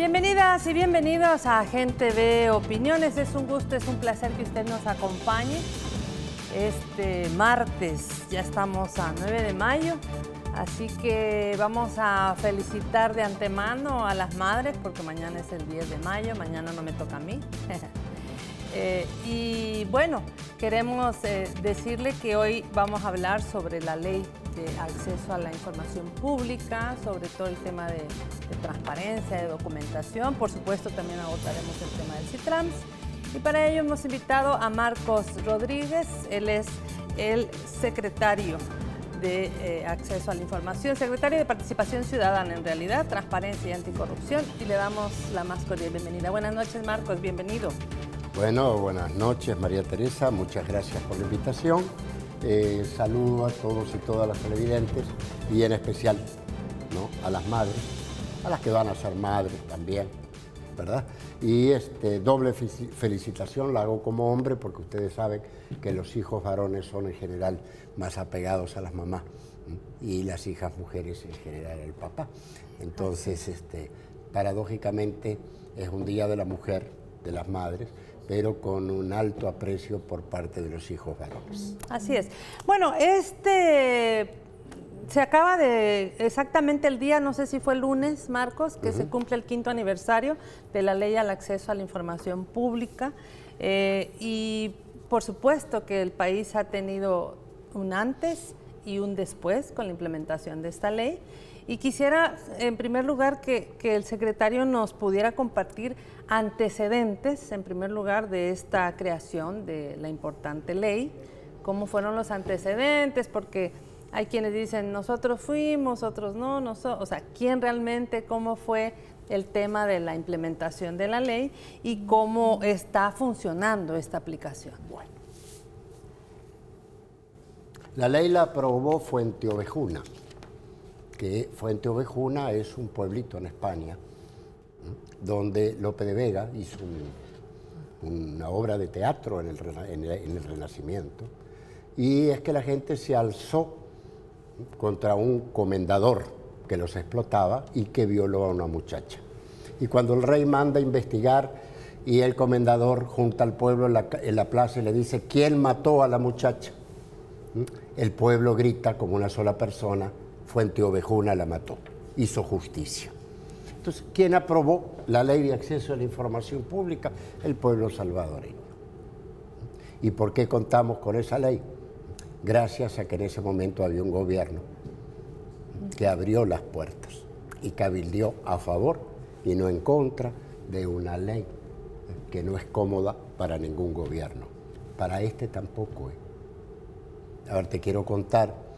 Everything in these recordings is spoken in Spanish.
Bienvenidas y bienvenidos a Gente de Opiniones. Es un gusto, es un placer que usted nos acompañe. Este martes ya estamos a 9 de mayo, así que vamos a felicitar de antemano a las madres porque mañana es el 10 de mayo, mañana no me toca a mí. Y bueno, queremos decirle que hoy vamos a hablar sobre la ley de acceso a la información pública, sobre todo el tema de transparencia, de documentación. Por supuesto, también abordaremos el tema del CITRAMS. Y para ello hemos invitado a Marcos Rodríguez. Él es el secretario de Acceso a la Información, secretario de Participación Ciudadana, en realidad, Transparencia y Anticorrupción. Y le damos la más cordial bienvenida. Buenas noches, Marcos. Bienvenido. Bueno, buenas noches, María Teresa. Muchas gracias por la invitación. Saludo a todos y todas las televidentes y en especial, ¿no?, a las madres, a las que van a ser madres también, ¿verdad? Y doble felicitación la hago como hombre porque ustedes saben que los hijos varones son en general más apegados a las mamás y las hijas mujeres en general al papá. Entonces, paradójicamente es un día de la mujer, de las madres, pero con un alto aprecio por parte de los hijos varones. Así es. Bueno, se acaba de, exactamente el día, no sé si fue el lunes, Marcos, que se cumple el 5º aniversario de la ley al acceso a la información pública. Y por supuesto que el país ha tenido un antes y un después con la implementación de esta ley. Y quisiera, en primer lugar, que el secretario nos pudiera compartir antecedentes, en primer lugar, de esta creación de la importante ley. ¿Cómo fueron los antecedentes? Porque hay quienes dicen, nosotros fuimos, otros no, o sea, ¿quién realmente, cómo fue el tema de la implementación de la ley y cómo está funcionando esta aplicación? Bueno, la ley la aprobó Fuenteovejuna, que Fuenteovejuna es un pueblito en España, donde Lope de Vega hizo una obra de teatro en el Renacimiento, y es que la gente se alzó contra un comendador que los explotaba y que violó a una muchacha. Y cuando el rey manda a investigar y el comendador junta al pueblo en la plaza y le dice, ¿quién mató a la muchacha? El pueblo grita como una sola persona, Fuenteovejuna la mató, hizo justicia. Entonces, ¿quién aprobó la ley de acceso a la información pública? El pueblo salvadoreño. ¿Y por qué contamos con esa ley? Gracias a que en ese momento había un gobierno que abrió las puertas y cabildeó a favor y no en contra de una ley que no es cómoda para ningún gobierno. Para este tampoco. A ver, te quiero contar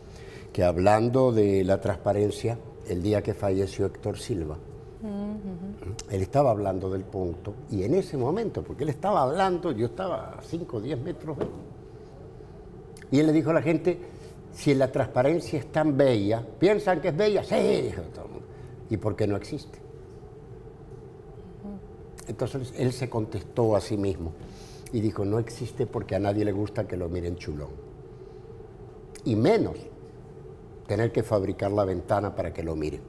que hablando de la transparencia, el día que falleció Héctor Silva, él estaba hablando del punto, y en ese momento, porque él estaba hablando, yo estaba a 5 o 10 metros de él, y él le dijo a la gente, si la transparencia es tan bella, ¿piensan que es bella? Sí, dijo todo el mundo. ¿Y por qué no existe? Entonces él se contestó a sí mismo y dijo, no existe porque a nadie le gusta que lo miren chulón. Y menos tener que fabricar la ventana para que lo miren.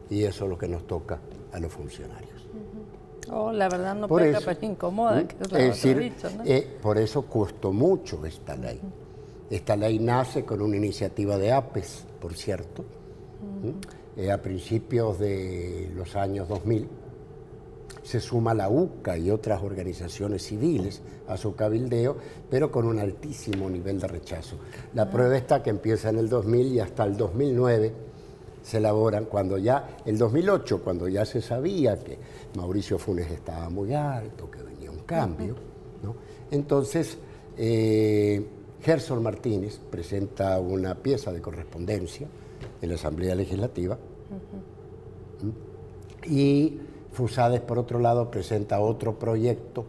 Y eso es lo que nos toca a los funcionarios. Oh, la verdad no peca, pero incomoda, que es decir, dicho, ¿no? Por eso costó mucho esta ley. Esta ley nace con una iniciativa de APES, por cierto, a principios de los años 2000. Se suma la UCA y otras organizaciones civiles a su cabildeo, pero con un altísimo nivel de rechazo. La prueba está que empieza en el 2000 y hasta el 2009 se elaboran, cuando ya, el 2008, cuando ya se sabía que Mauricio Funes estaba muy alto, que venía un cambio, ¿no? Entonces, Gerson Martínez presenta una pieza de correspondencia en la Asamblea Legislativa y Fusades, por otro lado, presenta otro proyecto,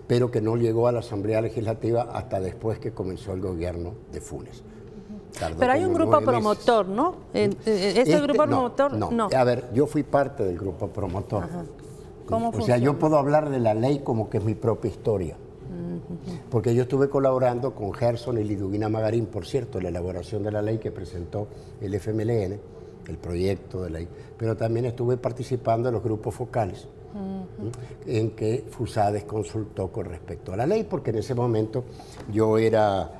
pero que no llegó a la Asamblea Legislativa hasta después que comenzó el gobierno de Funes. Pero hay un grupo promotor, ¿no? ¿Ese grupo promotor? No. A ver, yo fui parte del grupo promotor. ¿Cómo funciona? O sea, yo puedo hablar de la ley como que es mi propia historia. Porque yo estuve colaborando con Gerson y Liduvina Magarín, por cierto, en la elaboración de la ley que presentó el FMLN el proyecto de ley, pero también estuve participando en los grupos focales en que FUSADES consultó con respecto a la ley, porque en ese momento yo era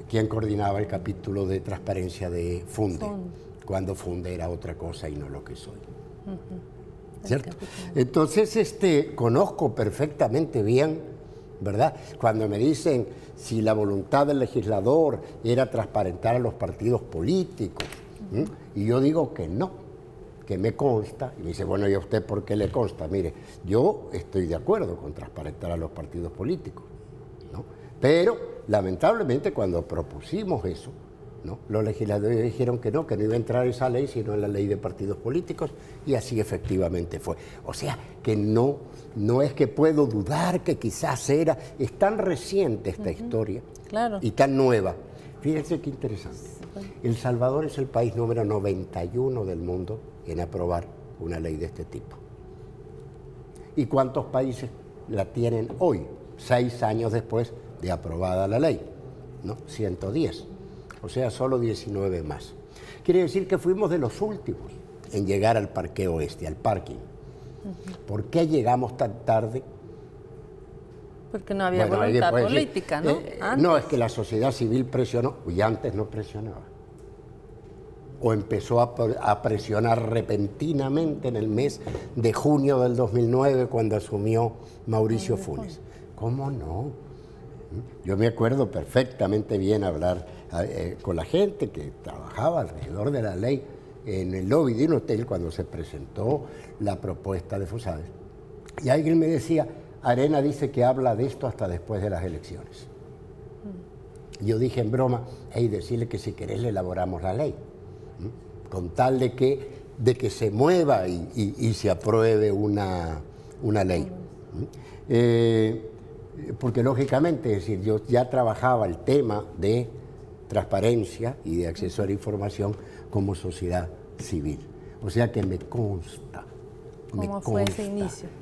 quien coordinaba el capítulo de transparencia de Funde, cuando Funde era otra cosa y no lo que soy. ¿Cierto? Entonces, conozco perfectamente bien, ¿verdad? Cuando me dicen si la voluntad del legislador era transparentar a los partidos políticos, y yo digo que no, que me consta, y me dice, bueno, ¿y a usted por qué le consta? Mire, yo estoy de acuerdo con transparentar a los partidos políticos, ¿no? Pero, lamentablemente, cuando propusimos eso, ¿no?, los legisladores dijeron que no iba a entrar esa ley, sino en la ley de partidos políticos, y así efectivamente fue. O sea, que no es que puedo dudar que quizás es tan reciente esta historia, claro, y tan nueva. Fíjense qué interesante. El Salvador es el país número 91 del mundo en aprobar una ley de este tipo. ¿Y cuántos países la tienen hoy, 6 años después de aprobada la ley? ¿No? 110. O sea, solo 19 más. Quiere decir que fuimos de los últimos en llegar al Parque Oeste, al parking. ¿Por qué llegamos tan tarde? Porque no había voluntad política, ¿no? No, es que la sociedad civil presionó, y antes no presionaba. O empezó a presionar repentinamente en el mes de junio del 2009, cuando asumió Mauricio Funes. ¿Cómo no? Yo me acuerdo perfectamente bien hablar con la gente que trabajaba alrededor de la ley en el lobby de un hotel cuando se presentó la propuesta de FUSADES. Y alguien me decía, Arena dice que habla de esto hasta después de las elecciones. Yo dije en broma, hey, decirle que si querés le elaboramos la ley, con tal de que se mueva y se apruebe una ley. Porque lógicamente, es decir, yo ya trabajaba el tema de transparencia y de acceso a la información como sociedad civil. O sea que me consta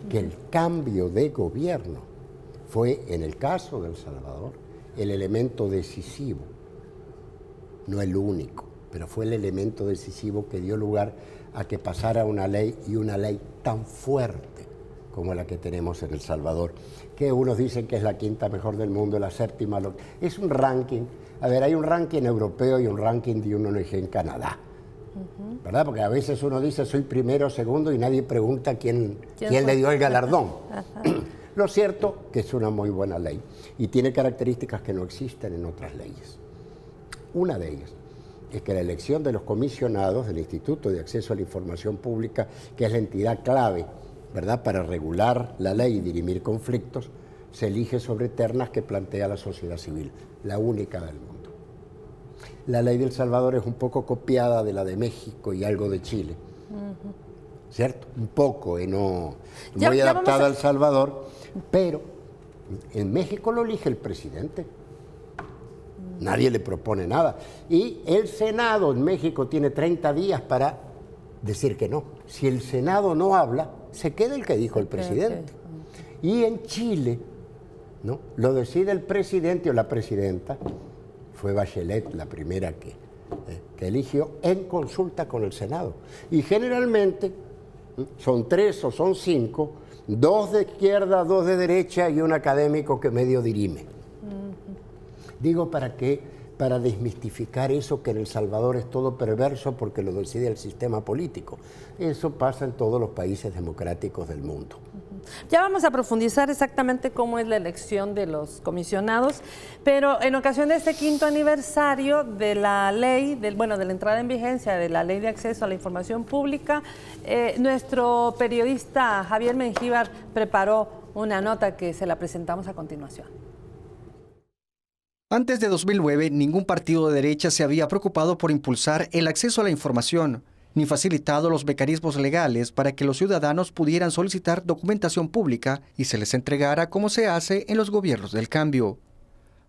que el cambio de gobierno fue, en el caso de El Salvador, el elemento decisivo, no el único, pero fue el elemento decisivo que dio lugar a que pasara una ley, y una ley tan fuerte como la que tenemos en El Salvador, que unos dicen que es la 5ª mejor del mundo, la 7ª, es un ranking. A ver, hay un ranking europeo y un ranking de una ONG en Canadá, ¿verdad? Porque a veces uno dice soy primero o segundo y nadie pregunta quién le dio el galardón. Lo cierto que es una muy buena ley y tiene características que no existen en otras leyes. Una de ellas es que la elección de los comisionados del Instituto de Acceso a la Información Pública, que es la entidad clave, ¿verdad?, para regular la ley y dirimir conflictos, se elige sobre ternas que plantea la sociedad civil, la única del mundo. La ley de El Salvador es un poco copiada de la de México y algo de Chile, ¿cierto? Un poco, no muy adaptada a El Salvador, pero en México lo elige el presidente. Nadie le propone nada. Y el Senado en México tiene 30 días para decir que no. Si el Senado no habla, se queda el que dijo el presidente. Y en Chile, ¿no?, lo decide el presidente o la presidenta. Fue Bachelet la primera que eligió en consulta con el Senado. Y generalmente son 3 o son 5, 2 de izquierda, 2 de derecha y un académico que medio dirime. Digo, ¿para qué? Para desmistificar eso que en El Salvador es todo perverso porque lo decide el sistema político. Eso pasa en todos los países democráticos del mundo. Ya vamos a profundizar exactamente cómo es la elección de los comisionados, pero en ocasión de este 5º aniversario de la ley, de la entrada en vigencia de la Ley de Acceso a la Información Pública, nuestro periodista Javier Mengíbar preparó una nota que se la presentamos a continuación. Antes de 2009, ningún partido de derecha se había preocupado por impulsar el acceso a la información, ni facilitado los mecanismos legales para que los ciudadanos pudieran solicitar documentación pública y se les entregara como se hace en los gobiernos del cambio.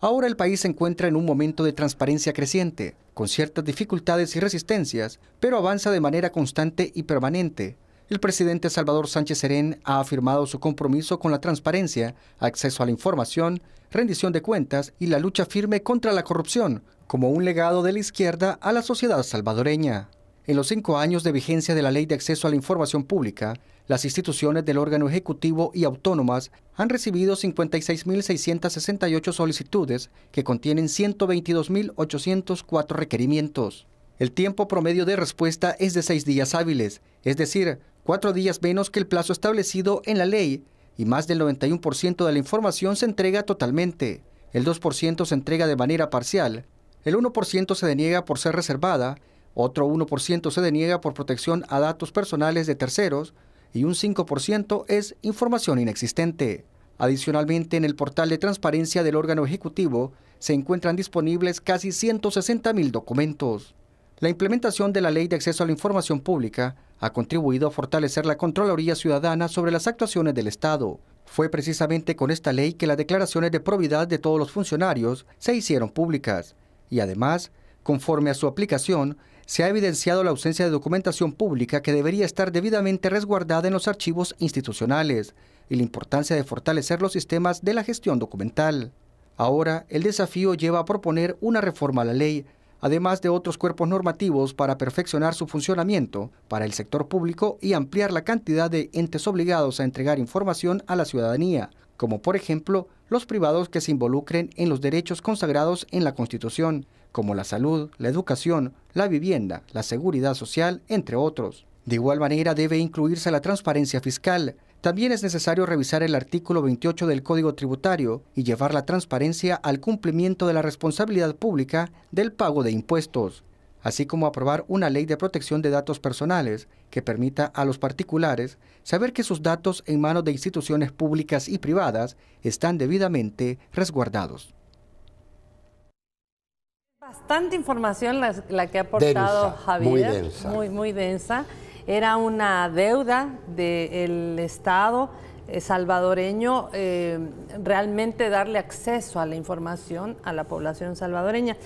Ahora el país se encuentra en un momento de transparencia creciente, con ciertas dificultades y resistencias, pero avanza de manera constante y permanente. El presidente Salvador Sánchez Serén ha afirmado su compromiso con la transparencia, acceso a la información, rendición de cuentas y la lucha firme contra la corrupción, como un legado de la izquierda a la sociedad salvadoreña. En los 5 años de vigencia de la Ley de Acceso a la Información Pública, las instituciones del órgano ejecutivo y autónomas han recibido 56.668 solicitudes que contienen 122.804 requerimientos. El tiempo promedio de respuesta es de 6 días hábiles, es decir, 4 días menos que el plazo establecido en la ley, y más del 91% de la información se entrega totalmente. El 2% se entrega de manera parcial, el 1% se deniega por ser reservada, otro 1% se deniega por protección a datos personales de terceros y un 5% es información inexistente. Adicionalmente, en el portal de transparencia del órgano ejecutivo se encuentran disponibles casi 160.000 documentos. La implementación de la Ley de Acceso a la Información Pública ha contribuido a fortalecer la Contraloría Ciudadana sobre las actuaciones del Estado. Fue precisamente con esta ley que las declaraciones de probidad de todos los funcionarios se hicieron públicas y además, conforme a su aplicación, se ha evidenciado la ausencia de documentación pública que debería estar debidamente resguardada en los archivos institucionales y la importancia de fortalecer los sistemas de la gestión documental. Ahora, el desafío lleva a proponer una reforma a la ley, además de otros cuerpos normativos para perfeccionar su funcionamiento para el sector público y ampliar la cantidad de entes obligados a entregar información a la ciudadanía, como por ejemplo los privados que se involucren en los derechos consagrados en la Constitución, como la salud, la educación, la vivienda, la seguridad social, entre otros. De igual manera debe incluirse la transparencia fiscal. También es necesario revisar el artículo 28 del Código Tributario y llevar la transparencia al cumplimiento de la responsabilidad pública del pago de impuestos, así como aprobar una ley de protección de datos personales que permita a los particulares saber que sus datos en manos de instituciones públicas y privadas están debidamente resguardados. Bastante información la que ha aportado densa, Javier. muy densa. Muy densa. Era una deuda del Estado salvadoreño realmente darle acceso a la información a la población salvadoreña.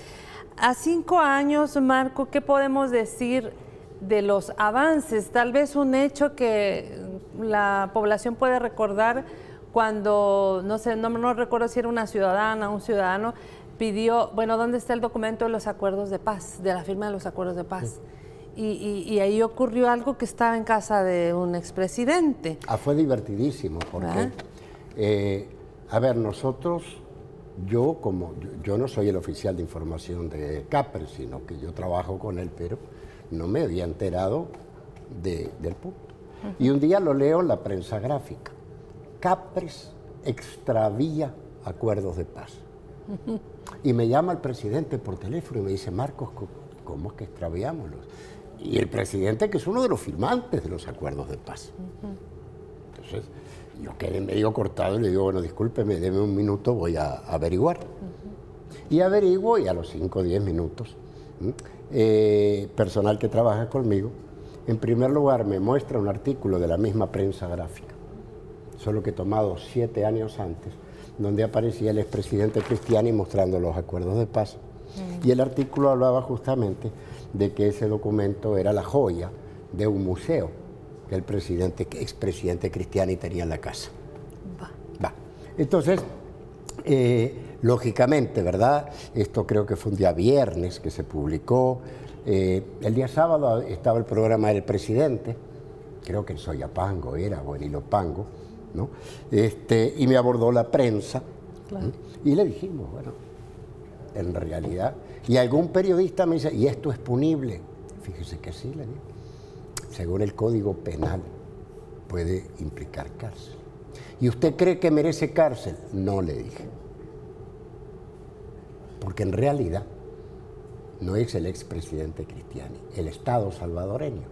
A 5 años, Marco, ¿qué podemos decir de los avances? Tal vez un hecho que la población puede recordar cuando, no sé, no recuerdo si era una ciudadana o un ciudadano, pidió, bueno, ¿dónde está el documento de los acuerdos de paz, de la firma de los acuerdos de paz? Y ahí ocurrió algo que estaba en casa de un expresidente. Fue divertidísimo, porque, a ver, nosotros, yo no soy el oficial de información de CAPRES, sino que yo trabajo con él, pero no me había enterado del punto. Y un día lo leo en la prensa gráfica. CAPRES extravía acuerdos de paz. Y me llama el presidente por teléfono y me dice, Marcos, ¿cómo es que extraviámoslos? Y el presidente, que es uno de los firmantes de los acuerdos de paz. Entonces, yo quedé medio cortado y le digo, bueno, discúlpeme, deme un minuto, voy a averiguar. Y averiguo, y a los 5 o 10 minutos, personal que trabaja conmigo, en primer lugar me muestra un artículo de la misma prensa gráfica, solo que tomado 7 años antes, donde aparecía el expresidente Cristiani mostrando los acuerdos de paz. Y el artículo hablaba justamente de que ese documento era la joya de un museo que el expresidente Cristiani tenía en la casa. Entonces, lógicamente, ¿verdad? Esto creo que fue un día viernes que se publicó. El día sábado estaba el programa del presidente, creo que en Soyapango era, o en Ilopango, ¿no? Y me abordó la prensa, claro. Y le dijimos, bueno, en realidad, y algún periodista me dice, ¿y esto es punible? Fíjese que sí, le digo. Según el Código Penal, puede implicar cárcel. ¿Y usted cree que merece cárcel? No, le dije. Porque en realidad no es el expresidente Cristiani. El Estado salvadoreño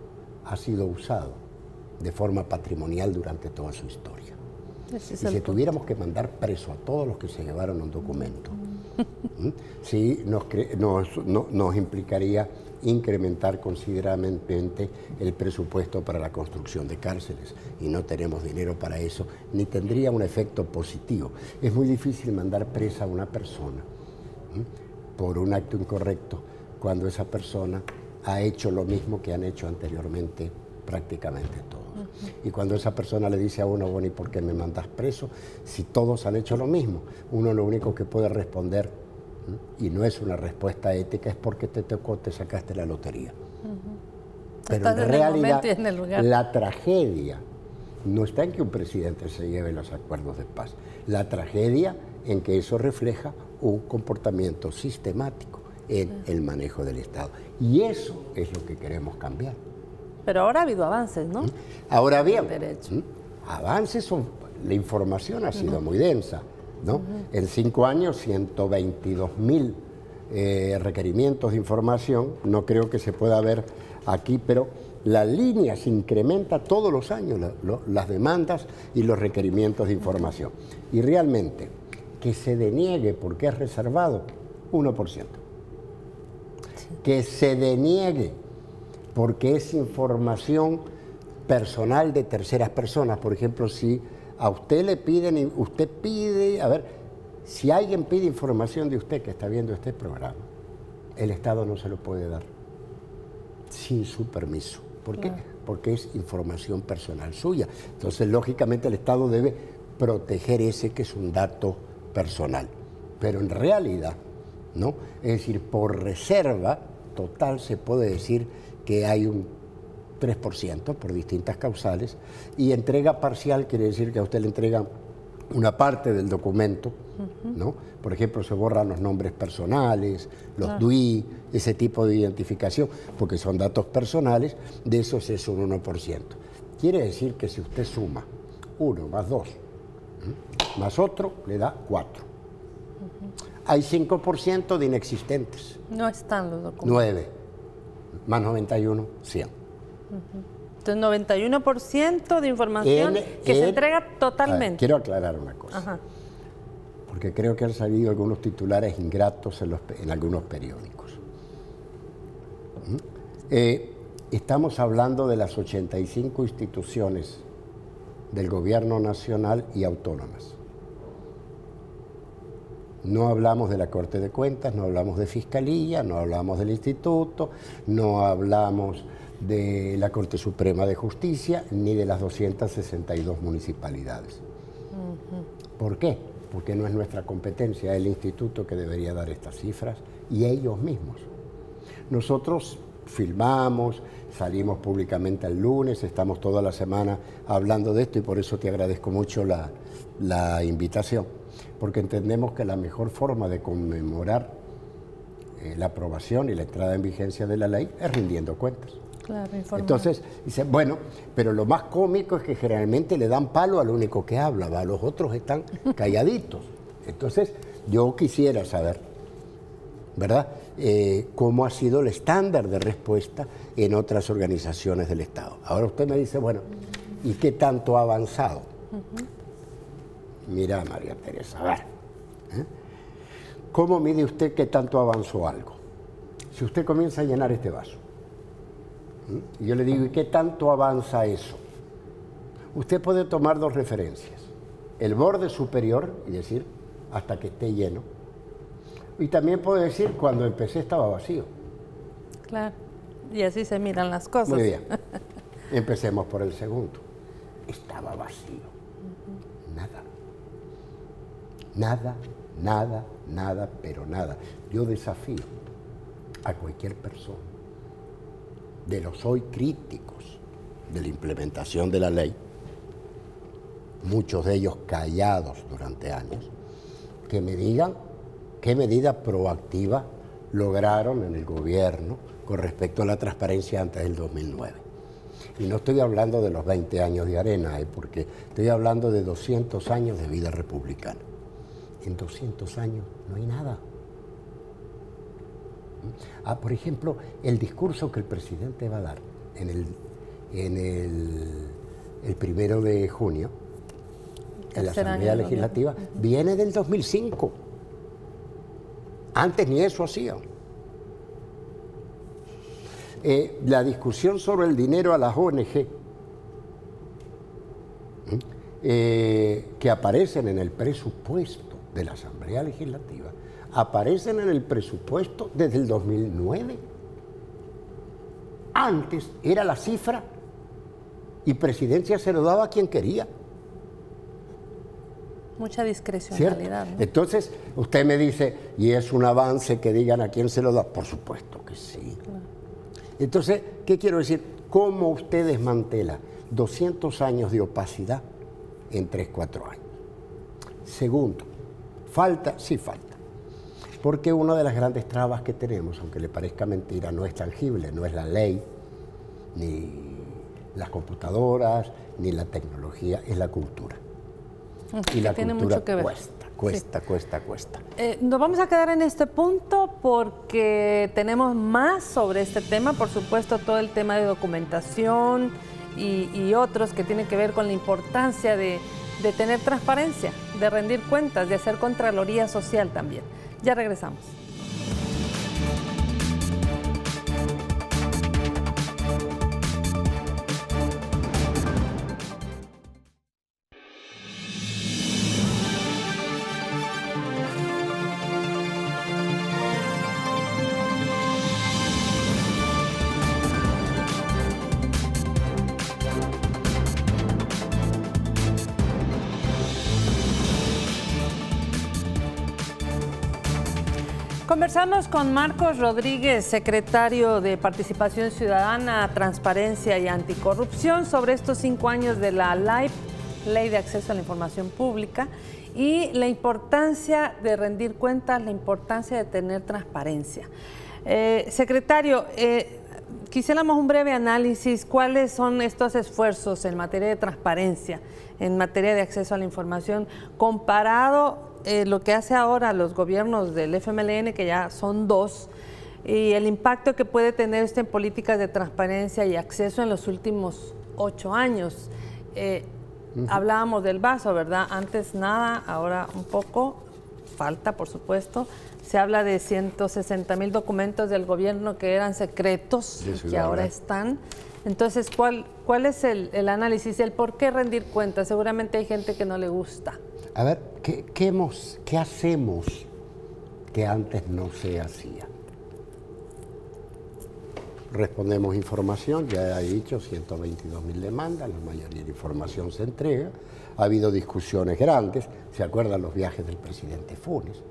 ha sido usado de forma patrimonial durante toda su historia. Y si tuviéramos que mandar preso a todos los que se llevaron un documento, sí nos implicaría incrementar considerablemente el presupuesto para la construcción de cárceles, y no tenemos dinero para eso, ni tendría un efecto positivo. Es muy difícil mandar presa a una persona por un acto incorrecto cuando esa persona ha hecho lo mismo que han hecho anteriormente prácticamente todos. Y cuando esa persona le dice a uno, bueno, ¿y por qué me mandas preso? Si todos han hecho lo mismo, uno lo único que puede responder, y no es una respuesta ética, es porque te tocó, te sacaste la lotería. Pero Estás en en el realidad momento y en el lugar. la tragedia no está en que un presidente se lleve los acuerdos de paz. La tragedia en que eso refleja un comportamiento sistemático en el manejo del Estado. Y eso es lo que queremos cambiar. Pero ahora ha habido avances, ¿no? Ahora bien, Derecho. avances son, la información ha sido muy densa, ¿no? En 5 años, 122.000 requerimientos de información, no creo que se pueda ver aquí, pero la línea se incrementa todos los años, las demandas y los requerimientos de información. Y realmente, que se deniegue porque es reservado, 1%. Que se deniegue porque es información personal de terceras personas. Por ejemplo, si a usted le piden, usted pide, a ver, si alguien pide información de usted que está viendo este programa, el Estado no se lo puede dar sin su permiso. ¿Por qué? Porque es información personal suya. Entonces, lógicamente, el Estado debe proteger ese que es un dato personal. Pero en realidad, ¿no? Es decir, por reserva total se puede decir que hay un 3% por distintas causales, y entrega parcial quiere decir que a usted le entregan una parte del documento, ¿no? Por ejemplo, se borran los nombres personales, los DUI, ese tipo de identificación, porque son datos personales, de esos es un 1%. Quiere decir que si usted suma 1 más 2, más otro, le da 4. Hay 5% de inexistentes. No están los documentos. 9, más 91, 100. Entonces, 91% de información que se entrega totalmente. A ver, quiero aclarar una cosa. Ajá. Porque creo que han salido algunos titulares ingratos en algunos periódicos. Estamos hablando de las 85 instituciones del gobierno nacional y autónomas. No hablamos de la Corte de Cuentas, no hablamos de Fiscalía, no hablamos del Instituto, no hablamos de la Corte Suprema de Justicia, ni de las 262 municipalidades. ¿Por qué? Porque no es nuestra competencia, es el Instituto que debería dar estas cifras y ellos mismos. Nosotros filmamos, salimos públicamente el lunes, estamos toda la semana hablando de esto y por eso te agradezco mucho la invitación, porque entendemos que la mejor forma de conmemorar la aprobación y la entrada en vigencia de la ley es rindiendo cuentas. Claro, informar. Entonces, dice, bueno, pero lo más cómico es que generalmente le dan palo al único que habla, ¿va? Los otros están calladitos. Entonces, yo quisiera saber, ¿verdad?, cómo ha sido el estándar de respuesta en otras organizaciones del Estado. Ahora usted me dice, bueno, ¿y qué tanto ha avanzado? Mira, María Teresa, a ver, ¿cómo mide usted qué tanto avanzó algo? Si usted comienza a llenar este vaso, y yo le digo, ¿y qué tanto avanza eso? Usted puede tomar 2 referencias. El borde superior, y decir, hasta que esté lleno. Y también puede decir, cuando empecé estaba vacío. Claro, y así se miran las cosas. Muy bien. Empecemos por el segundo. Estaba vacío. Nada. Nada, nada, nada, pero nada. Yo desafío a cualquier persona de los hoy críticos de la implementación de la ley, muchos de ellos callados durante años, que me digan qué medida proactiva lograron en el gobierno con respecto a la transparencia antes del 2009. Y no estoy hablando de los 20 años de arena, porque estoy hablando de 200 años de vida republicana. En 200 años no hay nada. Por ejemplo, el discurso que el presidente va a dar en el 1 de junio, en la Asamblea Legislativa, viene del 2005. Antes ni eso hacían. La discusión sobre el dinero a las ONG, que aparecen en el presupuesto de la Asamblea Legislativa, aparecen en el presupuesto desde el 2009. Antes era la cifra y presidencia se lo daba a quien quería. Mucha discrecionalidad, ¿no? Entonces, usted me dice, ¿y es un avance que digan a quién se lo da? Por supuesto que sí. Claro. Entonces, ¿qué quiero decir? ¿Cómo usted desmantela 200 años de opacidad en 3, 4 años? Segundo, falta, sí falta, porque una de las grandes trabas que tenemos, aunque le parezca mentira, no es tangible, no es la ley, ni las computadoras, ni la tecnología, es la cultura. Y la tiene cultura mucho que ver. Cuesta. Nos vamos a quedar en este punto porque tenemos más sobre este tema, por supuesto todo el tema de documentación y otros que tienen que ver con la importancia de tener transparencia, de rendir cuentas, de hacer contraloría social también. Ya regresamos. Conversamos con Marcos Rodríguez, secretario de Participación Ciudadana, Transparencia y Anticorrupción, sobre estos 5 años de la LAIP, Ley de Acceso a la Información Pública, y la importancia de rendir cuentas, la importancia de tener transparencia. Secretario, quisiéramos un breve análisis. ¿Cuáles son estos esfuerzos en materia de transparencia, en materia de acceso a la información, comparado lo que hace ahora los gobiernos del FMLN, que ya son 2, y el impacto que puede tener esto en políticas de transparencia y acceso en los últimos 8 años? Hablábamos del vaso, ¿verdad? Antes nada, ahora un poco, falta por supuesto. Se habla de 160,000 documentos del gobierno que eran secretos y que ahora están. Entonces, ¿cuál es el análisis? El por qué rendir cuentas. Seguramente hay gente que no le gusta. A ver, ¿qué hacemos que antes no se hacía? Respondemos información, ya he dicho, 122,000 demandas, la mayoría de información se entrega. Ha habido discusiones grandes, ¿se acuerdan los viajes del presidente Funes?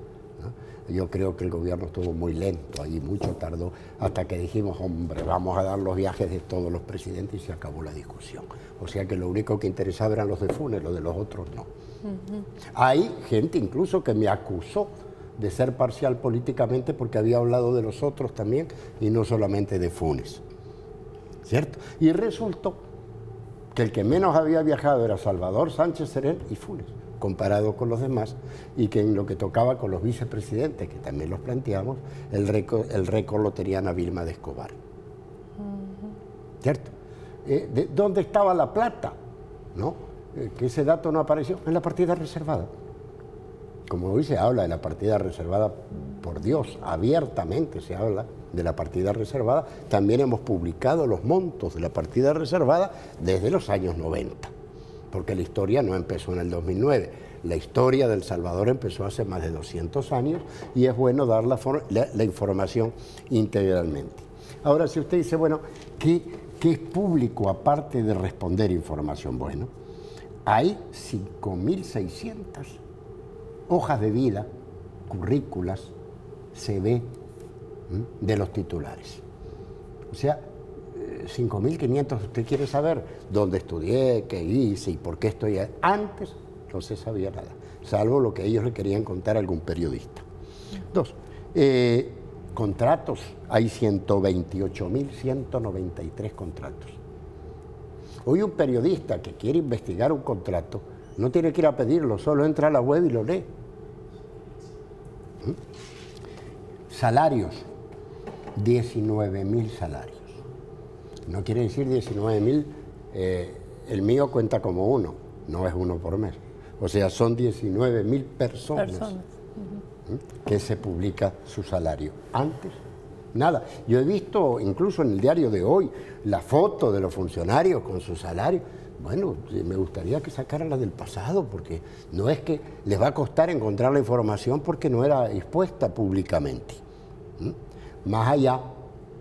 ¿No? Yo creo que el gobierno estuvo muy lento, ahí mucho tardó, hasta que dijimos, hombre, vamos a dar los viajes de todos los presidentes, y se acabó la discusión. O sea que lo único que interesaba eran los de Funes, los de los otros no. Hay gente incluso que me acusó de ser parcial políticamente porque había hablado de los otros también y no solamente de Funes, ¿cierto? Y resultó que el que menos había viajado era Salvador Sánchez Serén y Funes, comparado con los demás, y que en lo que tocaba con los vicepresidentes, que también los planteamos, el récord lo tenía Ana Vilma de Escobar, ¿cierto? ¿Dónde estaba la plata? ¿No? Que ese dato no apareció en la partida reservada. Como hoy se habla de la partida reservada, por Dios, abiertamente se habla de la partida reservada, también hemos publicado los montos de la partida reservada desde los años 90, porque la historia no empezó en el 2009, la historia del Salvador empezó hace más de 200 años y es bueno dar la información integralmente. Ahora, si usted dice, bueno, ¿qué es público aparte de responder información? Bueno, hay 5.600 hojas de vida, currículas, CV de los titulares. O sea, 5.500, usted quiere saber dónde estudié, qué hice y por qué estoy ahí. Antes no se sabía nada, salvo lo que ellos le querían contar a algún periodista. 2, contratos, hay 128.193 contratos. Hoy un periodista que quiere investigar un contrato no tiene que ir a pedirlo, solo entra a la web y lo lee. Salarios, 19.000 salarios. No quiere decir 19.000, el mío cuenta como uno, no es uno por mes. O sea, son 19.000 personas. Que se publica su salario. Antes, nada. Yo he visto, incluso en el diario de hoy, la foto de los funcionarios con su salario. Bueno, me gustaría que sacaran la del pasado, porque no es que les va a costar encontrar la información porque no era expuesta públicamente. Más allá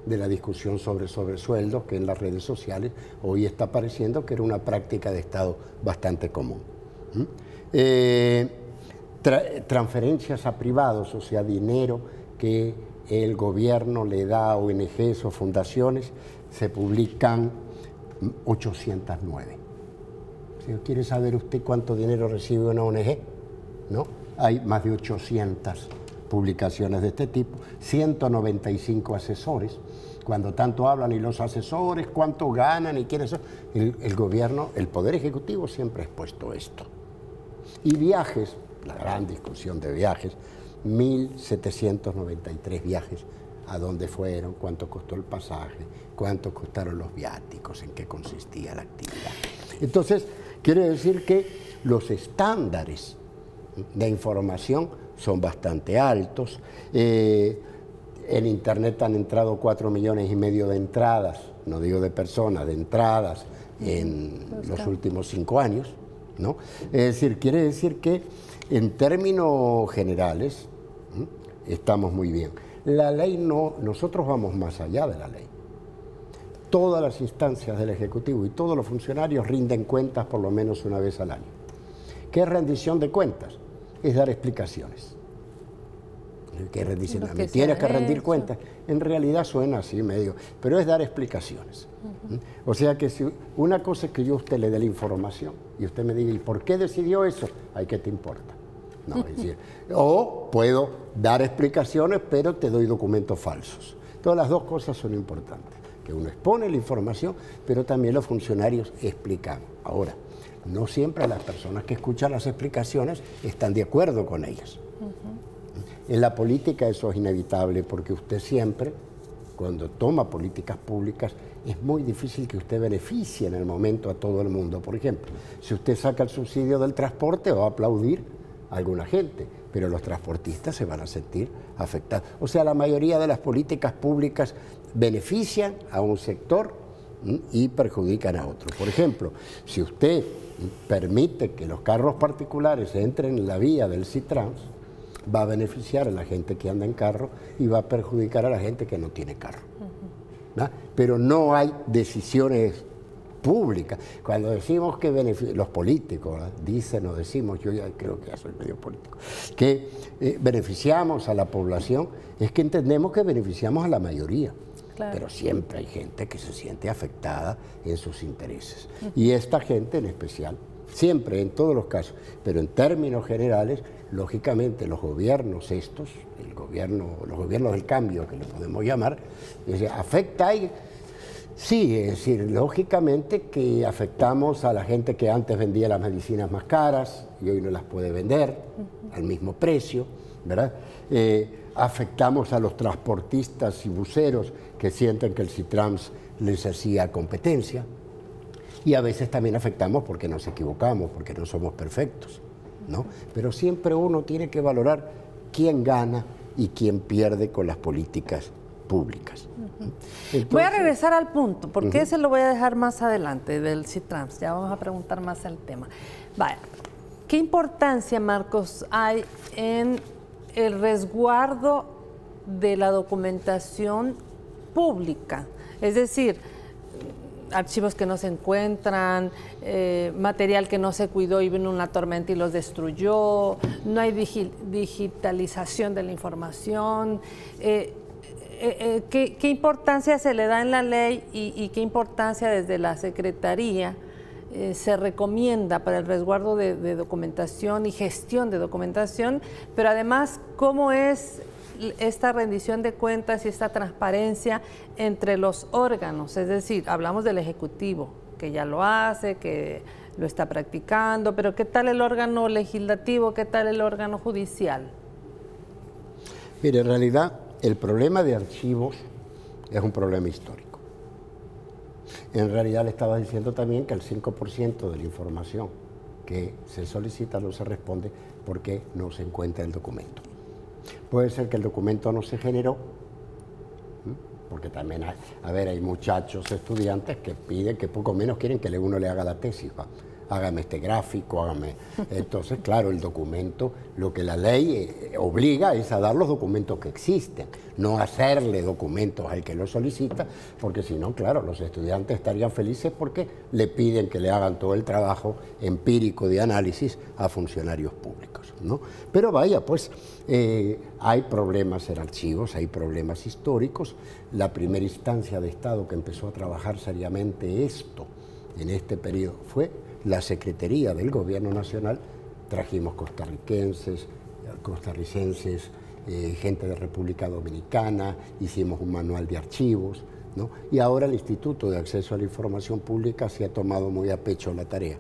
de la discusión sobre sueldos que en las redes sociales hoy está pareciendo que era una práctica de Estado bastante común. Transferencias a privados, o sea, dinero que el gobierno le da a ONGs o fundaciones, se publican 809. Si quiere saber usted cuánto dinero recibe una ONG, ¿no? Hay más de 800 publicaciones de este tipo, 195 asesores. Cuando tanto hablan y los asesores, cuánto ganan y quiénes son, el gobierno, el Poder Ejecutivo siempre ha expuesto esto. Y viajes, la gran discusión de viajes, 1.793 viajes, a dónde fueron, cuánto costó el pasaje, cuánto costaron los viáticos, en qué consistía la actividad. Entonces, quiere decir que los estándares de información son bastante altos. En Internet han entrado 4,5 millones de entradas, no digo de personas, de entradas en los últimos 5 años, ¿no? Es decir, quiere decir que en términos generales estamos muy bien. La ley no, nosotros vamos más allá de la ley. Todas las instancias del Ejecutivo y todos los funcionarios rinden cuentas por lo menos una vez al año. ¿Qué es rendición de cuentas? Es dar explicaciones. Que me tienes que rendir cuentas. En realidad suena así medio, pero es dar explicaciones. O sea que si una cosa es que yo a usted le dé la información y usted me diga, ¿y por qué decidió eso? Ay, ¿qué te importa? No, es decir, o puedo dar explicaciones, pero te doy documentos falsos. Todas las dos cosas son importantes. Que uno expone la información, pero también los funcionarios explican. Ahora, no siempre las personas que escuchan las explicaciones están de acuerdo con ellas. En la política eso es inevitable porque usted siempre, cuando toma políticas públicas, es muy difícil que usted beneficie en el momento a todo el mundo. Por ejemplo, si usted saca el subsidio del transporte, va a aplaudir a alguna gente, pero los transportistas se van a sentir afectados. O sea, la mayoría de las políticas públicas benefician a un sector y perjudican a otro. Por ejemplo, si usted permite que los carros particulares entren en la vía del Citrans, va a beneficiar a la gente que anda en carro y va a perjudicar a la gente que no tiene carro. ¿No? Pero no hay decisiones públicas. Cuando decimos que los políticos, ¿no? Dicen o decimos, yo ya creo que ya soy medio político, que beneficiamos a la población, es que entendemos que beneficiamos a la mayoría. Claro. Pero siempre hay gente que se siente afectada en sus intereses. Y esta gente en especial, siempre, en todos los casos, pero en términos generales, lógicamente los gobiernos estos, los gobiernos del cambio, que le podemos llamar, afecta y sí, es decir, lógicamente que afectamos a la gente que antes vendía las medicinas más caras y hoy no las puede vender al mismo precio, ¿verdad? Afectamos a los transportistas y buceros que sienten que el Citrans les hacía competencia. Y a veces también afectamos porque nos equivocamos, porque no somos perfectos, ¿no? Pero siempre uno tiene que valorar quién gana y quién pierde con las políticas públicas. Entonces, voy a regresar al punto, porque ese lo voy a dejar más adelante, del Citrans. Ya vamos a preguntar más el tema. Vaya, ¿qué importancia, Marcos, hay en el resguardo de la documentación pública? Es decir, archivos que no se encuentran, material que no se cuidó y vino una tormenta y los destruyó, no hay digitalización de la información. ¿Qué importancia se le da en la ley y qué importancia desde la Secretaría se recomienda para el resguardo de documentación y gestión de documentación? Pero además, ¿cómo es esta rendición de cuentas y esta transparencia entre los órganos? Es decir, hablamos del Ejecutivo, que ya lo hace, que lo está practicando, pero ¿qué tal el órgano legislativo? ¿Qué tal el órgano judicial? Mire, en realidad el problema de archivos es un problema histórico. En realidad le estaba diciendo también que el 5% de la información que se solicita no se responde porque no se encuentra el documento. Puede ser que el documento no se generó, porque también hay muchachos, estudiantes que piden, que poco menos quieren que uno le haga la tesis hágame este gráfico, hágame... Entonces, claro, el documento, lo que la ley obliga es a dar los documentos que existen, no hacerle documentos al que lo solicita, porque si no, claro, los estudiantes estarían felices porque le piden que le hagan todo el trabajo empírico de análisis a funcionarios públicos, ¿no? Pero vaya, pues, hay problemas en archivos, hay problemas históricos. La primera instancia de Estado que empezó a trabajar seriamente esto en este periodo fue la Secretaría del Gobierno Nacional. Trajimos costarricenses, gente de República Dominicana, hicimos un manual de archivos, ¿no? Y ahora el Instituto de Acceso a la Información Pública se ha tomado muy a pecho la tarea.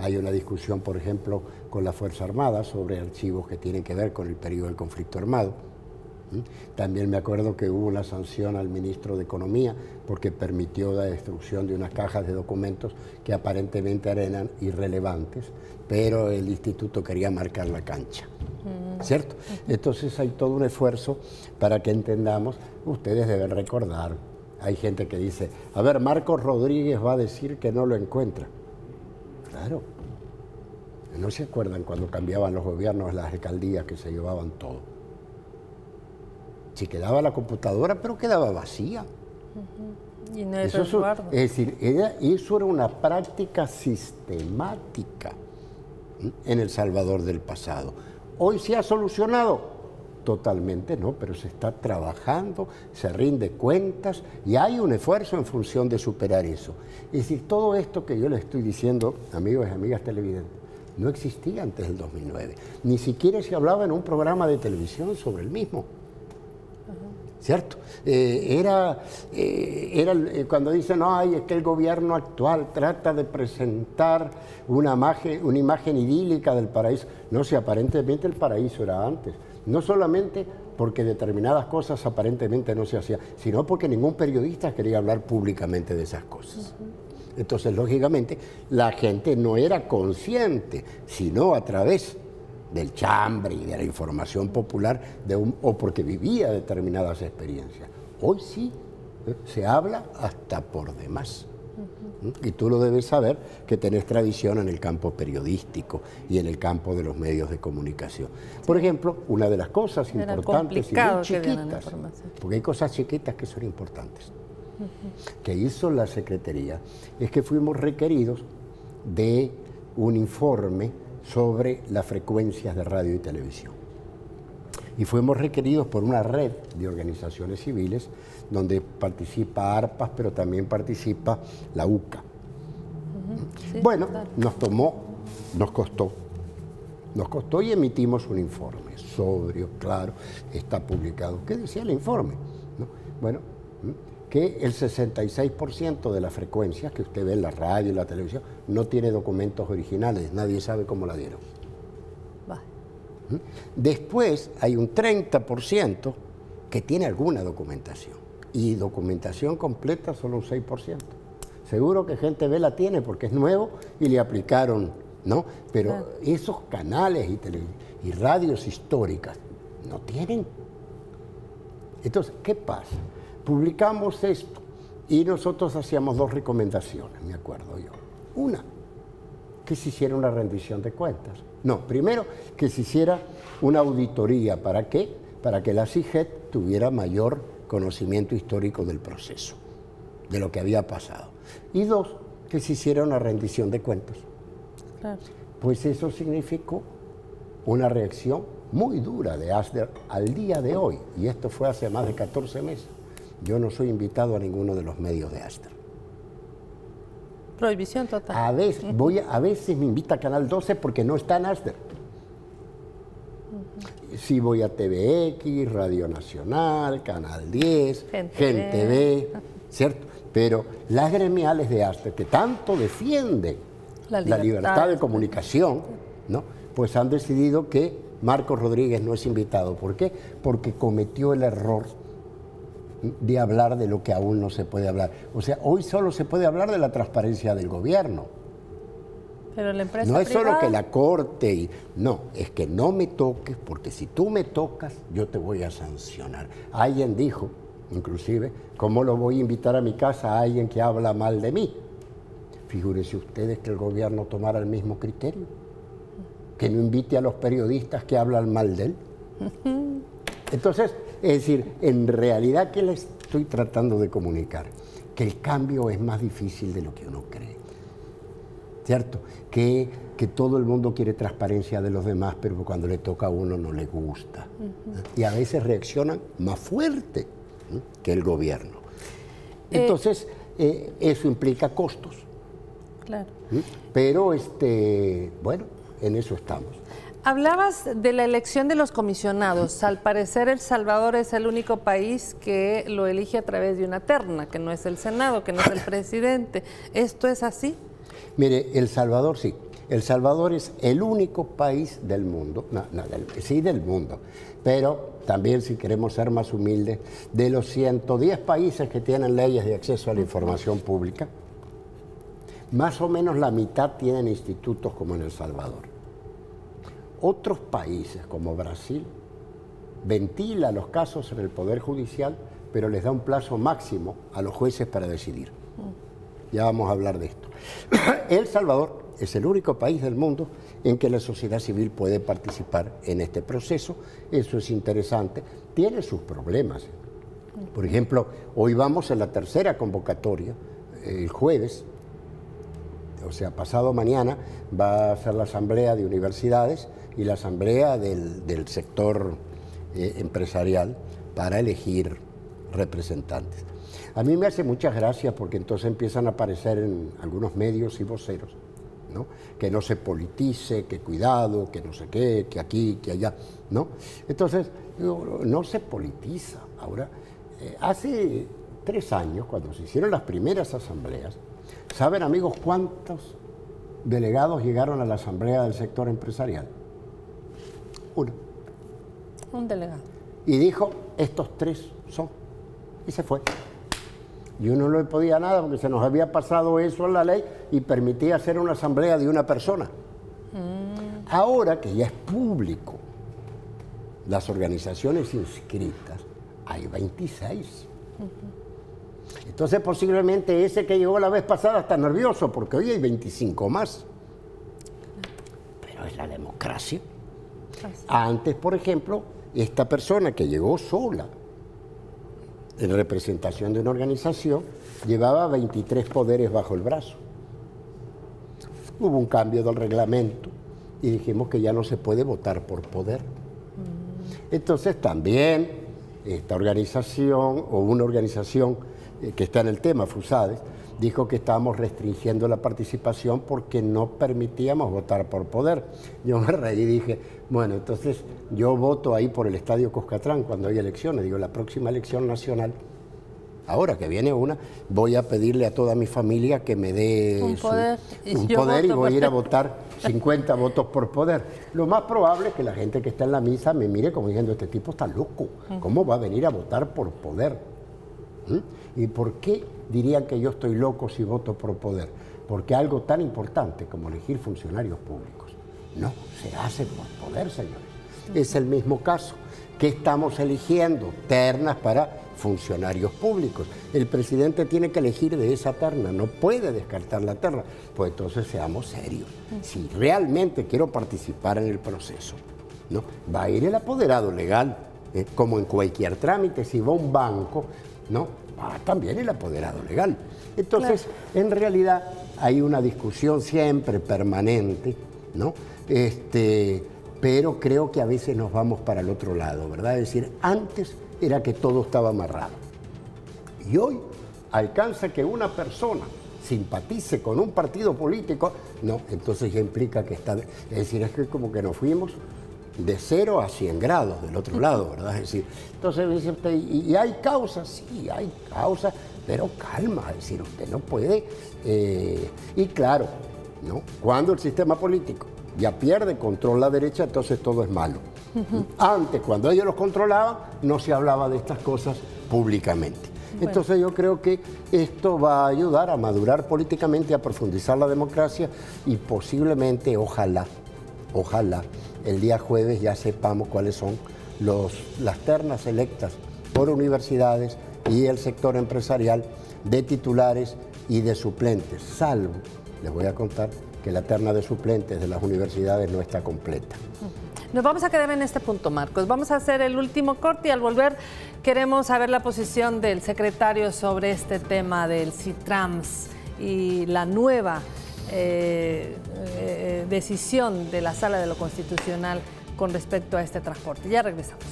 Hay una discusión, por ejemplo, con la Fuerza Armada sobre archivos que tienen que ver con el periodo del conflicto armado. También me acuerdo que hubo una sanción al ministro de Economía porque permitió la destrucción de unas cajas de documentos que aparentemente eran irrelevantes, pero el instituto quería marcar la cancha, ¿cierto? Entonces hay todo un esfuerzo para que entendamos. Ustedes deben recordar, hay gente que dice, a ver, Marcos Rodríguez va a decir que no lo encuentra. Claro, ¿no se acuerdan cuando cambiaban los gobiernos, las alcaldías, que se llevaban todo? Si quedaba la computadora, pero quedaba vacía. Y no hay resguardo. Es decir, eso era una práctica sistemática en El Salvador del pasado. ¿Hoy se ha solucionado? Totalmente no, pero se está trabajando, se rinde cuentas y hay un esfuerzo en función de superar eso. Es decir, todo esto que yo les estoy diciendo, amigos y amigas televidentes, no existía antes del 2009. Ni siquiera se hablaba en un programa de televisión sobre el mismo. ¿Cierto? Cuando dicen, ay, es que el gobierno actual trata de presentar una imagen idílica del paraíso. No, si aparentemente el paraíso era antes. No solamente porque determinadas cosas aparentemente no se hacían, sino porque ningún periodista quería hablar públicamente de esas cosas. Entonces, lógicamente, la gente no era consciente, sino a través del chambre y de la información popular, o porque vivía determinadas experiencias. Hoy sí se habla hasta por demás. Y tú lo debes saber, que tenés tradición en el campo periodístico y en el campo de los medios de comunicación. Por ejemplo, una de las cosas importantes y muy chiquitas, porque hay cosas chiquitas que son importantes, que hizo la Secretaría, es que fuimos requeridos de un informe sobre las frecuencias de radio y televisión. Y fuimos requeridos por una red de organizaciones civiles donde participa ARPAS, pero también participa la UCA. Sí, bueno, claro. Nos costó y emitimos un informe sobrio, claro, está publicado. ¿Qué decía el informe? ¿No? Bueno, que el 66% de las frecuencias que usted ve en la radio y la televisión no tiene documentos originales, nadie sabe cómo la dieron. Después hay un 30% que tiene alguna documentación, y documentación completa solo un 6%. Seguro que gente ve la tiene porque es nuevo y le aplicaron, ¿no? Pero claro, esos canales y radios históricas no tienen. Entonces, ¿qué pasa? Publicamos esto y nosotros hacíamos dos recomendaciones, me acuerdo yo. Una, que se hiciera una rendición de cuentas. No, primero, que se hiciera una auditoría. ¿Para qué? Para que la CIGET tuviera mayor conocimiento histórico del proceso, de lo que había pasado. Y dos, que se hiciera una rendición de cuentas. Claro. Pues eso significó una reacción muy dura de ASDER al día de hoy, y esto fue hace más de 14 meses. Yo no soy invitado a ninguno de los medios de ASDER. Prohibición total. A veces me invita a Canal 12 porque no está en ASDER. Sí voy a TVX, Radio Nacional, Canal 10, Gente V, ¿cierto? Pero las gremiales de ASDER, que tanto defienden la libertad de comunicación, ¿no? Pues han decidido que Marcos Rodríguez no es invitado. ¿Por qué? Porque cometió el error de hablar de lo que aún no se puede hablar. O sea, hoy solo se puede hablar de la transparencia del gobierno. Pero la empresa no es privada, solo que la corte y... No, es que no me toques, porque si tú me tocas, yo te voy a sancionar. Alguien dijo, inclusive, ¿cómo lo voy a invitar a mi casa a alguien que habla mal de mí? Figúrense ustedes que el gobierno tomara el mismo criterio, que no invite a los periodistas que hablan mal de él. Entonces, es decir, en realidad, ¿qué les estoy tratando de comunicar? Que el cambio es más difícil de lo que uno cree, ¿cierto? Que todo el mundo quiere transparencia de los demás, pero cuando le toca a uno no le gusta. Y a veces reaccionan más fuerte que el gobierno. Entonces, eso implica costos. Claro. Pero, bueno, en eso estamos. Hablabas de la elección de los comisionados. Al parecer, El Salvador es el único país que lo elige a través de una terna, que no es el Senado, que no es el presidente. ¿Esto es así? Mire, El Salvador sí. El Salvador es el único país del mundo, sí del mundo, pero también, si queremos ser más humildes, de los 110 países que tienen leyes de acceso a la información pública, más o menos la mitad tienen institutos como en El Salvador. Otros países, como Brasil, ventila los casos en el Poder Judicial, pero les da un plazo máximo a los jueces para decidir. Ya vamos a hablar de esto. El Salvador es el único país del mundo en que la sociedad civil puede participar en este proceso. Eso es interesante. Tiene sus problemas. Por ejemplo, hoy vamos en la tercera convocatoria, el jueves, o sea, pasado mañana, va a ser la asamblea de universidades y la asamblea del sector empresarial para elegir representantes. A mí me hace muchas gracias porque entonces empiezan a aparecer en algunos medios y voceros, ¿no? Que no se politice, que cuidado, que no sé qué, que aquí, que allá, ¿no? Entonces, no se politiza. Ahora, hace 3 años, cuando se hicieron las primeras asambleas, ¿saben, amigos, cuántos delegados llegaron a la asamblea del sector empresarial? Uno. Un delegado. Y dijo, estos 3 son. Y se fue. Y uno no le podía nada porque se nos había pasado eso en la ley y permitía hacer una asamblea de una persona. Ahora que ya es público, las organizaciones inscritas, hay 26. Entonces posiblemente ese que llegó la vez pasada está nervioso porque hoy hay 25 más. Pero es la democracia. Antes, por ejemplo, esta persona que llegó sola, en representación de una organización, llevaba 23 poderes bajo el brazo. Hubo un cambio del reglamento y dijimos que ya no se puede votar por poder. Entonces también esta organización, o una organización que está en el tema, FUSADES, dijo que estábamos restringiendo la participación porque no permitíamos votar por poder. Yo me reí y dije, bueno, entonces yo voto ahí por el Estadio Cuscatlán cuando hay elecciones. Digo, la próxima elección nacional, ahora que viene una, voy a pedirle a toda mi familia que me dé un poder y voy a ir a votar 50 votos por poder. Lo más probable es que la gente que está en la misa me mire como diciendo, este tipo está loco, ¿cómo va a venir a votar por poder? ¿Y por qué dirían que yo estoy loco si voto por poder? Porque algo tan importante como elegir funcionarios públicos no se hace por poder, señores. Es el mismo caso. ¿Qué estamos eligiendo? Ternas para funcionarios públicos. El presidente tiene que elegir de esa terna, no puede descartar la terna. Pues entonces seamos serios. Si realmente quiero participar en el proceso, ¿no? Va a ir el apoderado legal, como en cualquier trámite. Si va a un banco, ¿no? Va también el apoderado legal. Entonces, claro, en realidad hay una discusión siempre permanente, ¿no? Pero creo que a veces nos vamos para el otro lado, ¿verdad? Es decir, antes era que todo estaba amarrado. Y hoy alcanza que una persona simpatice con un partido político, no, entonces ya implica que está... Es decir, es que como que nos fuimos de 0 a 100 grados del otro lado, ¿verdad? Es decir, entonces dice usted, ¿y hay causas? Sí, hay causas, pero calma, es decir, usted no puede... y claro, ¿no? Cuando el sistema político ya pierde control la derecha, entonces todo es malo. Antes, cuando ellos los controlaban, no se hablaba de estas cosas públicamente. Bueno. Entonces yo creo que esto va a ayudar a madurar políticamente, a profundizar la democracia y posiblemente, ojalá, el día jueves ya sepamos cuáles son las ternas electas por universidades y el sector empresarial de titulares y de suplentes, salvo les voy a contar que la terna de suplentes de las universidades no está completa. Nos vamos a quedar en este punto, Marcos. Vamos a hacer el último corte y al volver queremos saber la posición del secretario sobre este tema del CITRAMS y la nueva decisión de la Sala de lo Constitucional con respecto a este transporte. Ya regresamos.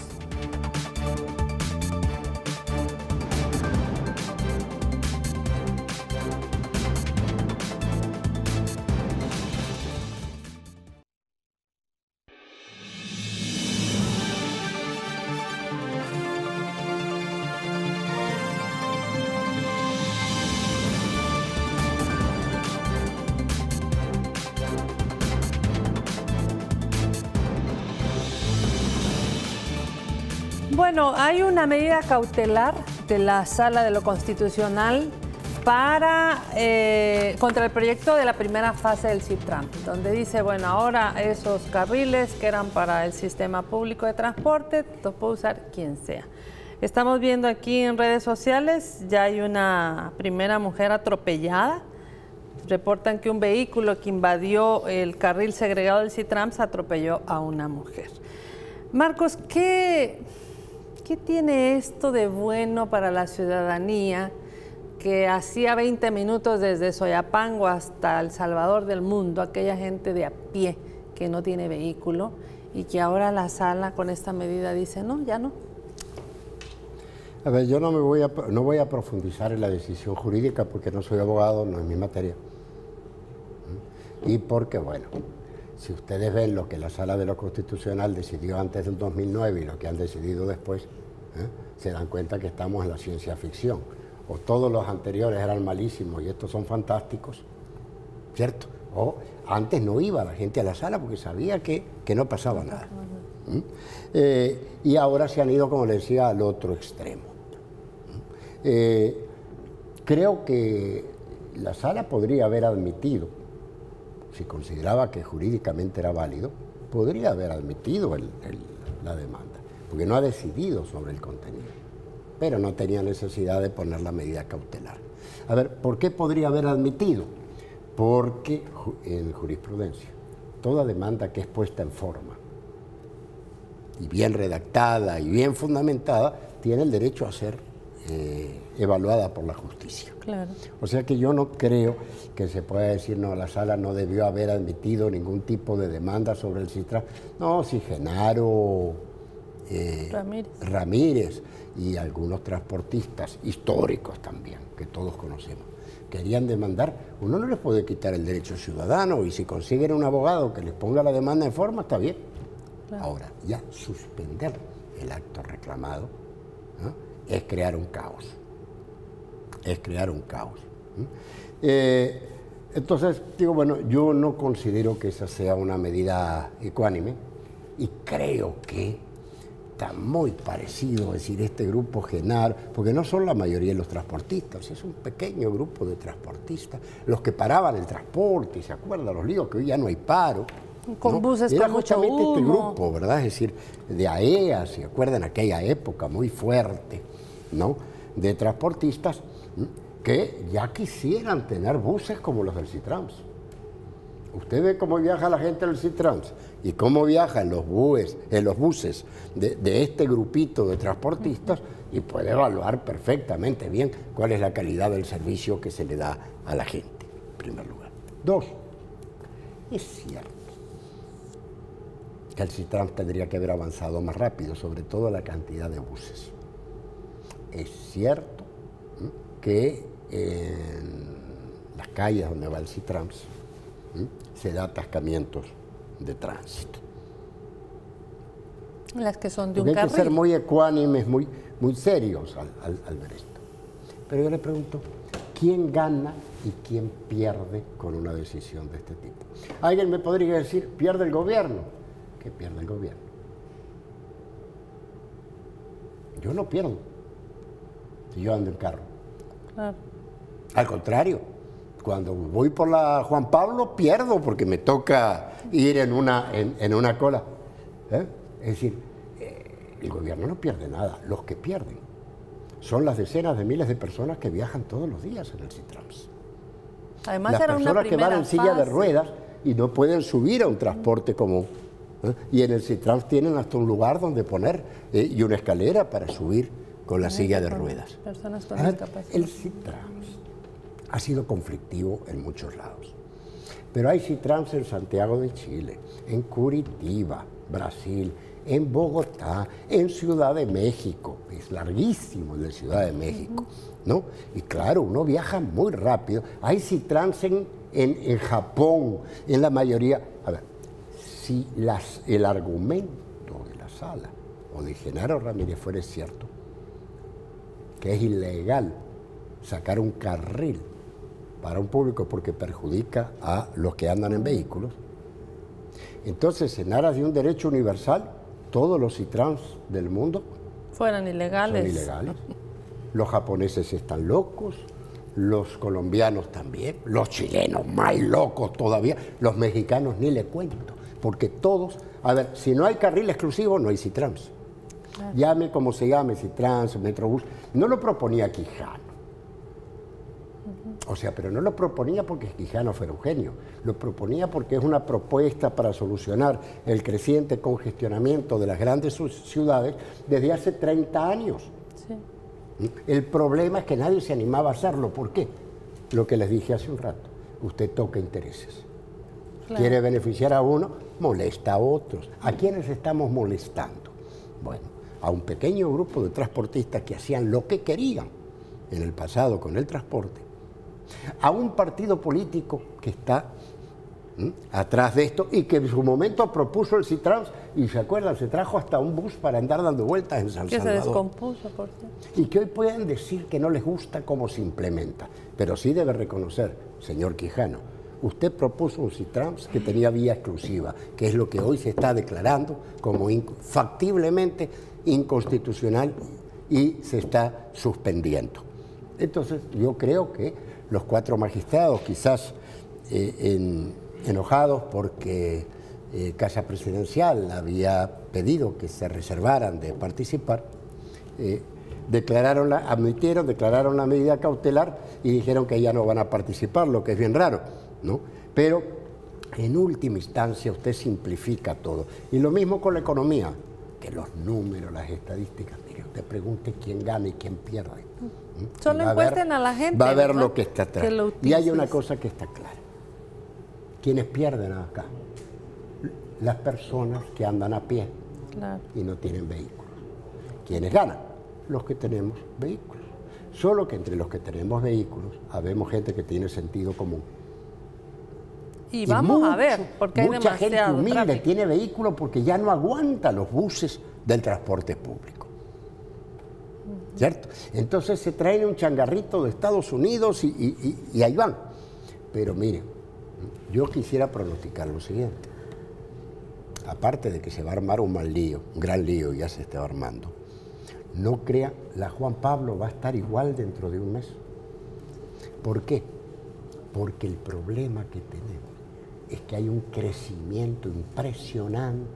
Bueno, hay una medida cautelar de la Sala de lo Constitucional contra el proyecto de la primera fase del CITRAMS, donde dice, bueno, ahora esos carriles que eran para el sistema público de transporte, los puede usar quien sea. Estamos viendo aquí en redes sociales, ya hay una primera mujer atropellada. Reportan que un vehículo que invadió el carril segregado del CITRAMS atropelló a una mujer. Marcos, ¿qué tiene esto de bueno para la ciudadanía que hacía 20 minutos desde Soyapango hasta El Salvador del Mundo, aquella gente de a pie que no tiene vehículo, y que ahora la sala con esta medida dice, no, ya no? A ver, yo no voy a profundizar en la decisión jurídica porque no soy abogado, no es mi materia. Y porque, bueno, si ustedes ven lo que la Sala de lo Constitucional decidió antes del 2009 y lo que han decidido después, se dan cuenta que estamos en la ciencia ficción. O todos los anteriores eran malísimos y estos son fantásticos, ¿cierto? O antes no iba la gente a la sala porque sabía que no pasaba nada. Y ahora se han ido, como les decía, al otro extremo. Creo que la sala podría haber admitido, si consideraba que jurídicamente era válido, podría haber admitido la demanda, porque no ha decidido sobre el contenido, pero no tenía necesidad de poner la medida cautelar. A ver, ¿por qué podría haber admitido? Porque en jurisprudencia, toda demanda que es puesta en forma, y bien redactada y bien fundamentada, tiene el derecho a ser evaluada por la justicia. Claro. O sea que yo no creo que se pueda decir, no, la sala no debió haber admitido ningún tipo de demanda sobre el CITRAMS. No, si Genaro Ramírez y algunos transportistas históricos también, que todos conocemos, querían demandar, uno no les puede quitar el derecho ciudadano, y si consiguen un abogado que les ponga la demanda en forma, está bien. Claro. Ahora, ya suspender el acto reclamado, ¿no?, es crear un caos. Es crear un caos. Entonces, digo, bueno, yo no considero que esa sea una medida ecuánime, y creo que está muy parecido, es decir, este grupo Genaro, porque no son la mayoría de los transportistas, es un pequeño grupo de transportistas, los que paraban el transporte, y se acuerdan los líos que hoy ya no hay paro. Con ¿no? buses Era con mucho justamente humo. Este grupo, ¿verdad? Es decir, de AEA, ¿se acuerdan? Aquella época muy fuerte, ¿no?, de transportistas que ya quisieran tener buses como los del CITRAMS. Usted ve cómo viaja la gente del CITRAMS y cómo viajan los buses de este grupito de transportistas, y puede evaluar perfectamente bien cuál es la calidad del servicio que se le da a la gente, en primer lugar. Dos, es cierto que el CITRAMS tendría que haber avanzado más rápido, sobre todo la cantidad de buses. Es cierto que en las calles donde va el CITRAMS se da atascamientos de tránsito. Las que son de Porque un hay carril. que ser muy ecuánimes, muy serios al ver esto. Pero yo le pregunto, ¿quién gana y quién pierde con una decisión de este tipo? Alguien me podría decir, pierde el gobierno. ¿Qué pierde el gobierno? Yo no pierdo si yo ando en carro. Claro. Al contrario, cuando voy por la Juan Pablo pierdo porque me toca ir en una cola. Es decir, el gobierno no pierde nada. Los que pierden son las decenas de miles de personas que viajan todos los días en el CITRAMS. Además, las era una personas que van en primera silla de fase. ruedas y no pueden subir a un transporte común. Y en el Citrans tienen hasta un lugar donde poner y una escalera para subir con la silla de ruedas. Personas con A ver, discapacidad. el Citrans ha sido conflictivo en muchos lados. Pero hay Citrans en Santiago de Chile, en Curitiba, Brasil, en Bogotá, en Ciudad de México. Es larguísimo el de Ciudad de México, ¿no? Y claro, uno viaja muy rápido. Hay Citrans en Japón, en la mayoría. A ver, si el argumento de la sala o de Genaro Ramírez fuera cierto, que es ilegal sacar un carril para un público porque perjudica a los que andan en vehículos, entonces en aras de un derecho universal, todos los Citrans del mundo Fueran ilegales. son ilegales. Los japoneses están locos, los colombianos también, los chilenos más locos todavía, los mexicanos ni le cuento, porque todos, a ver, si no hay carril exclusivo, no hay Citrans. Claro. Llame como se llame, Citrans, Metrobús, no lo proponía Quijano. O sea, pero no lo proponía porque Quijano fuera un genio, lo proponía porque es una propuesta para solucionar el creciente congestionamiento de las grandes ciudades desde hace 30 años. Sí. El problema es que nadie se animaba a hacerlo. ¿Por qué? Lo que les dije hace un rato, usted toca intereses. Claro. Quiere beneficiar a uno, molesta a otros. ¿A quiénes estamos molestando? Bueno, a un pequeño grupo de transportistas que hacían lo que querían en el pasado con el transporte, a un partido político que está atrás de esto y que en su momento propuso el Citrans y se acuerdan, se trajo hasta un bus para andar dando vueltas en San Salvador. Que se descompuso, por cierto. Y que hoy pueden decir que no les gusta cómo se implementa, pero sí debe reconocer, señor Quijano, usted propuso un Citrans que tenía vía exclusiva, que es lo que hoy se está declarando como factiblemente inconstitucional y se está suspendiendo. Entonces, yo creo que los 4 magistrados, quizás enojados porque Casa Presidencial había pedido que se reservaran de participar, declararon la medida cautelar y dijeron que ya no van a participar, lo que es bien raro, ¿no? Pero en última instancia usted simplifica todo. Y lo mismo con la economía, que los números, las estadísticas, mire, usted pregunte quién gana y quién pierde. Solo encuesten a la gente. Va a ver lo que está atrás. Y hay una cosa que está clara. ¿Quiénes pierden acá? Las personas que andan a pie, claro, y no tienen vehículos. ¿Quiénes ganan? Los que tenemos vehículos. Solo que entre los que tenemos vehículos habemos gente que tiene sentido común. Y vamos a ver, porque hay mucha demasiado gente humilde tráfico. tiene vehículos porque ya no aguanta los buses del transporte público. ¿Cierto? Entonces se traen un changarrito de Estados Unidos y ahí van. Pero miren, yo quisiera pronosticar lo siguiente. Aparte de que se va a armar un mal lío, un gran lío, ya se está armando, no crean, la Juan Pablo va a estar igual dentro de un mes. ¿Por qué? Porque el problema que tenemos es que hay un crecimiento impresionante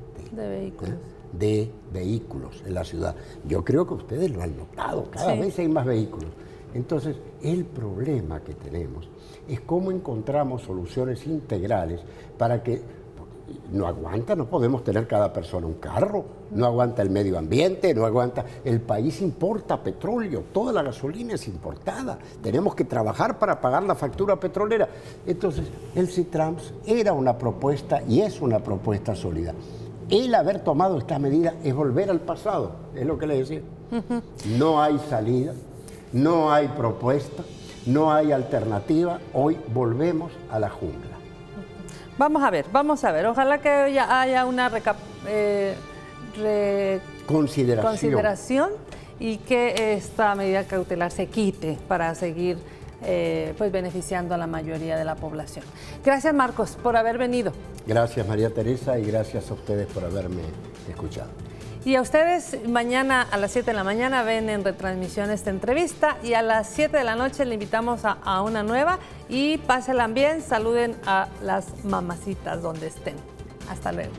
de vehículos en la ciudad. Yo creo que ustedes lo han notado, cada vez hay más vehículos. Entonces, el problema que tenemos es cómo encontramos soluciones integrales para que no aguanta, no podemos tener cada persona un carro, no aguanta el medio ambiente, no aguanta, el país importa petróleo, toda la gasolina es importada, tenemos que trabajar para pagar la factura petrolera. Entonces, el Citrans era una propuesta y es una propuesta sólida. El haber tomado esta medida es volver al pasado, es lo que le decía. No hay salida, no hay propuesta, no hay alternativa, hoy volvemos a la jungla. Vamos a ver, ojalá que haya una consideración y que esta medida cautelar se quite para seguir pues beneficiando a la mayoría de la población. Gracias, Marcos, por haber venido. Gracias, María Teresa, y gracias a ustedes por haberme escuchado. Y a ustedes, mañana a las 7 de la mañana ven en retransmisión esta entrevista y a las 7 de la noche le invitamos a una nueva y pásenla bien, saluden a las mamacitas donde estén. Hasta luego.